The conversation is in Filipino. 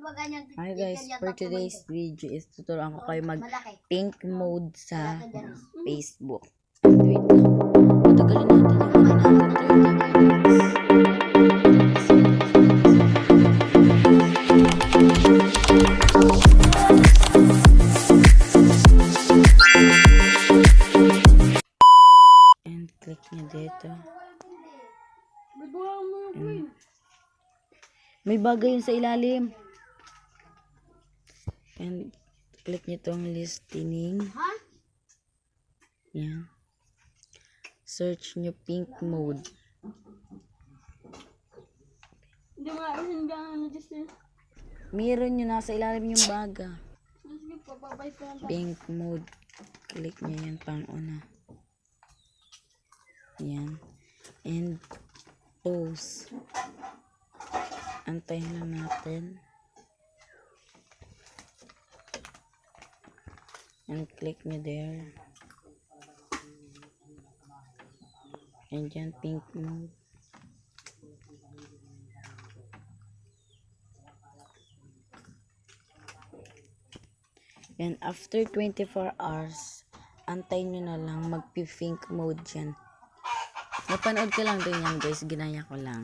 Hi guys, for today's video is tuturuan ko kayo mag pink mode sa Facebook. Wait lang. Matagalin natin yung ano natin 30 minutes. And click nyo dito. And may bagay yun sa ilalim. And click nyo tong listening. Yan. Search nyo pink mode. Meron nyo nasa ilalim yung baga. Pink mode. Click nyo yan pang una. Yan. And pause. Antayin lang natin. And click nyo there. And dyan pink mode. And after 24 hours, antayin nyo na lang magpi-pink mode dyan. Napanood ko lang din yan guys, ginaya ko lang.